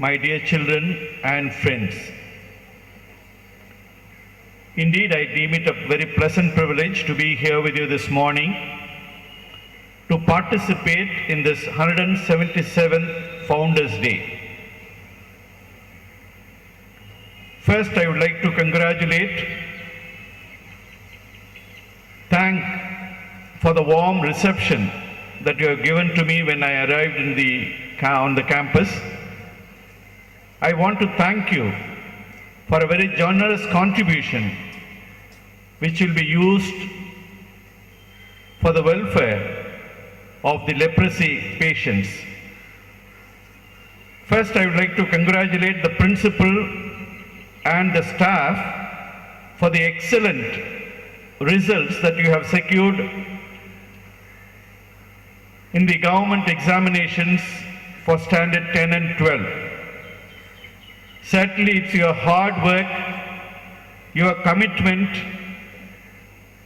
my dear children and friends. Indeed, I deem it a very pleasant privilege to be here with you this morning to participate in this 177th Founders Day. First, I would like to thank for the warm reception that you have given to me when I arrived on the campus. I want to thank you for a very generous contribution which will be used for the welfare of the leprosy patients. First, I would like to congratulate the principal and the staff for the excellent results that you have secured in the government examinations for standard 10 and 12. Certainly, it's your hard work, your commitment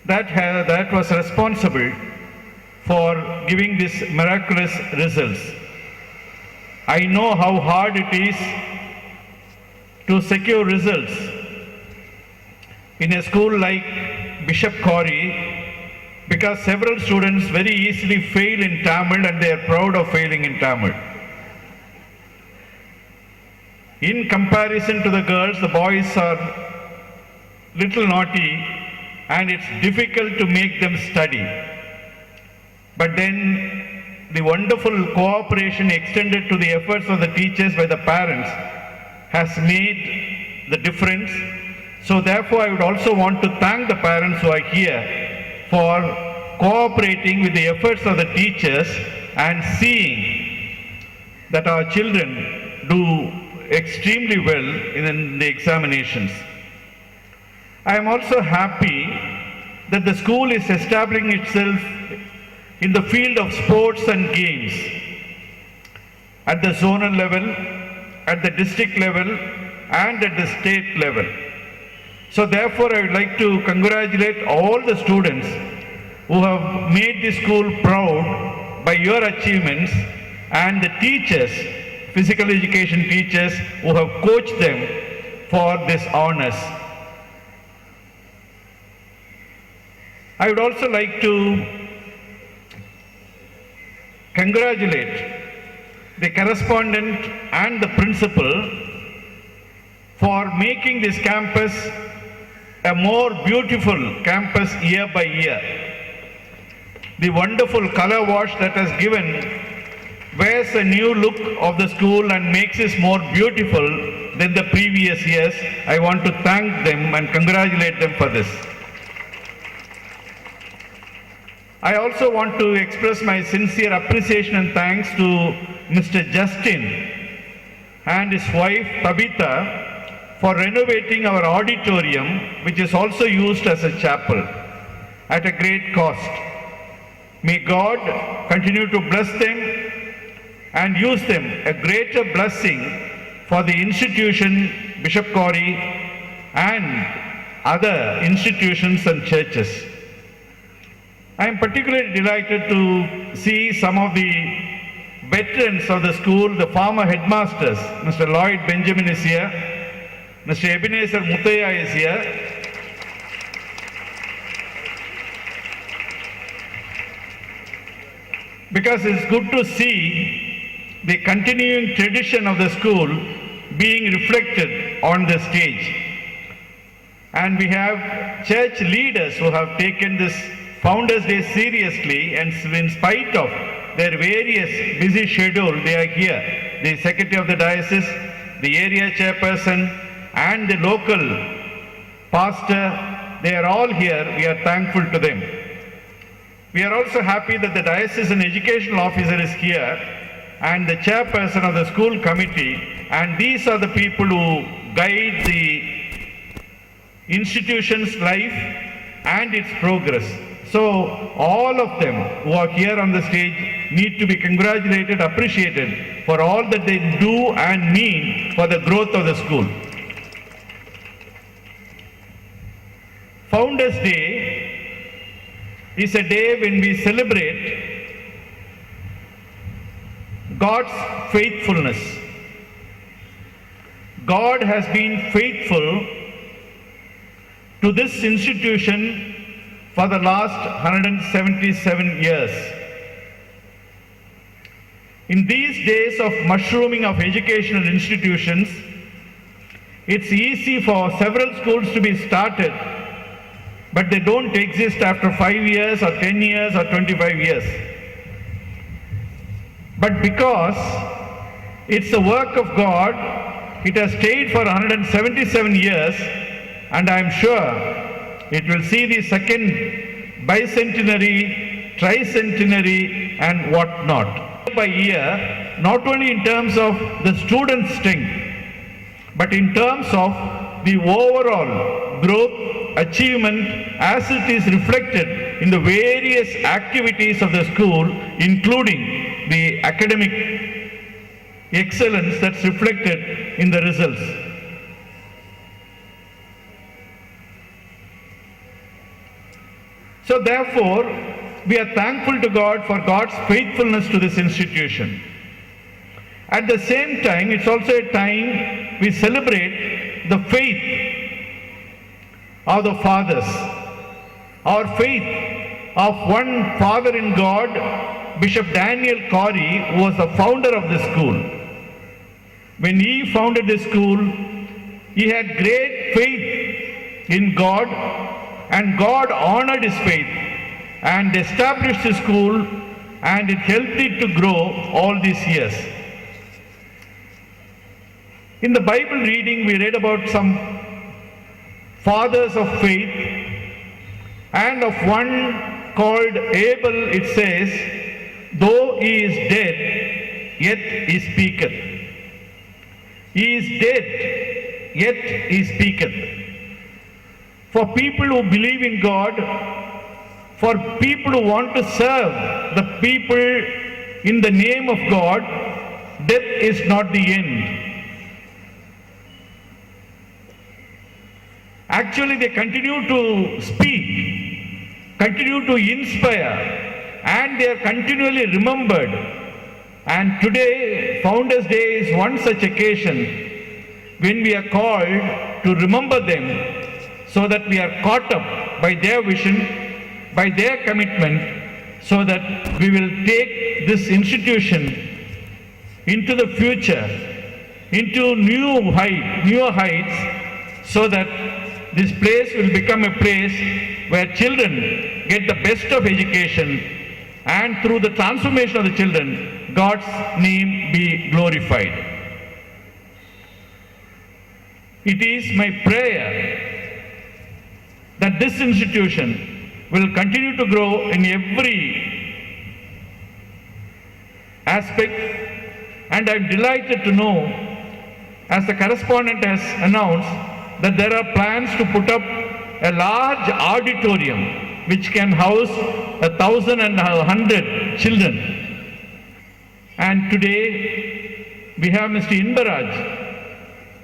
that was responsible for giving these miraculous results. I know how hard it is to secure results in a school like Bishop Corrie, because several students very easily fail in Tamil and they are proud of failing in Tamil. In comparison to the girls, the boys are little naughty and it's difficult to make them study. But then the wonderful cooperation extended to the efforts of the teachers by the parents has made the difference. So therefore, I would also want to thank the parents who are here for cooperating with the efforts of the teachers and seeing that our children do extremely well in the examinations. I am also happy that the school is establishing itself in the field of sports and games at the zonal level, at the district level, and at the state level. So therefore, I would like to congratulate all the students who have made the school proud by your achievements, and the teachers, physical education teachers who have coached them for this honors. I would also like to congratulate the correspondent and the principal for making this campus a more beautiful campus year by year. The wonderful color wash that has given wears a new look of the school and makes it more beautiful than the previous years. I want to thank them and congratulate them for this. I also want to express my sincere appreciation and thanks to Mr. Justin and his wife Tabitha for renovating our auditorium, which is also used as a chapel, at a great cost. May God continue to bless them and use them a greater blessing for the institution, Bishop Corrie, and other institutions and churches. I am particularly delighted to see some of the veterans of the school, the former headmasters. Mr. Lloyd Benjamin is here, Mr. Ebenezer Muthaya is here, because it's good to see the continuing tradition of the school being reflected on the stage. And we have church leaders who have taken this Founders Day seriously, and in spite of their various busy schedule, they are here. The Secretary of the Diocese, the area chairperson, and the local pastor, they are all here. We are thankful to them. We are also happy that the diocesan educational officer is here and the chairperson of the school committee, and these are the people who guide the institution's life and its progress. So all of them who are here on the stage need to be congratulated, appreciated for all that they do and mean for the growth of the school. Founders Day is a day when we celebrate God's faithfulness. God has been faithful to this institution for the last 177 years. In these days of mushrooming of educational institutions, it's easy for several schools to be started, but they don't exist after 5 years or 10 years or 25 years. But because it's the work of God, it has stayed for 177 years, and I am sure it will see the second bicentenary, tricentenary and what not. By year, not only in terms of the student strength, but in terms of the overall growth, achievement as it is reflected in the various activities of the school, including the academic excellence that's reflected in the results. So therefore, we are thankful to God for God's faithfulness to this institution. At the same time, it's also a time we celebrate the faith of the fathers. Our faith of one father in God, Bishop Daniel Corey, who was the founder of the school. When he founded the school, he had great faith in God, and God honored his faith and established the school, and it helped it to grow all these years. In the Bible reading, we read about some fathers of faith, and of one called Abel, it says, though he is dead, yet he speaketh. He is dead, yet he speaketh. For people who believe in God, for people who want to serve the people in the name of God, death is not the end. Actually, they continue to speak, continue to inspire, and they are continually remembered. And today, Founders' Day is one such occasion when we are called to remember them, so that we are caught up by their vision, by their commitment, so that we will take this institution into the future, into newer heights, so that this place will become a place where children get the best of education, and through the transformation of the children, God's name be glorified. It is my prayer that this institution will continue to grow in every aspect, and I am delighted to know, as the correspondent has announced, that there are plans to put up a large auditorium which can house 1,100 children. And today we have Mr. Inbaraj,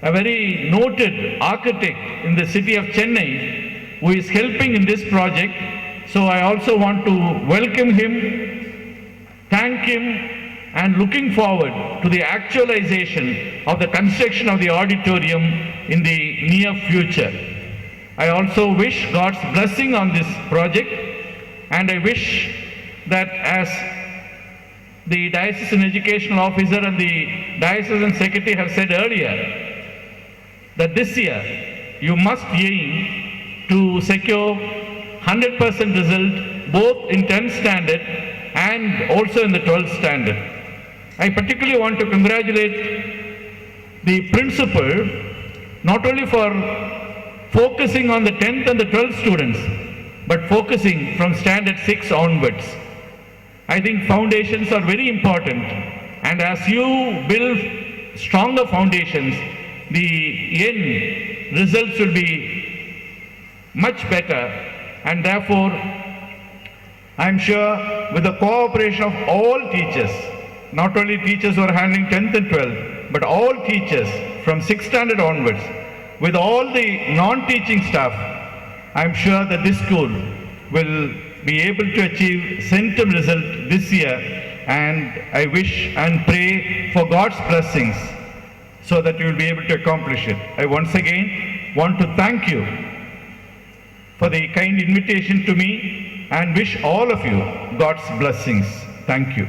a very noted architect in the city of Chennai, who is helping in this project. So I also want to welcome him, thank him, and looking forward to the actualization of the construction of the auditorium in the near future. I also wish God's blessing on this project, and I wish that as the Diocesan Educational Officer and the Diocesan Secretary have said earlier, that this year you must aim to secure 100% result both in 10th standard and also in the 12th standard. I particularly want to congratulate the principal not only for focusing on the 10th and the 12th students, but focusing from standard 6 onwards. I think foundations are very important, and as you build stronger foundations, the end results will be much better, and therefore I am sure with the cooperation of all teachers, not only teachers who are handling 10th and 12th, but all teachers from 6th standard onwards, with all the non-teaching staff, I am sure that this school will be able to achieve centum result this year, and I wish and pray for God's blessings, so that you will be able to accomplish it. I once again want to thank you for the kind invitation to me and wish all of you God's blessings. Thank you.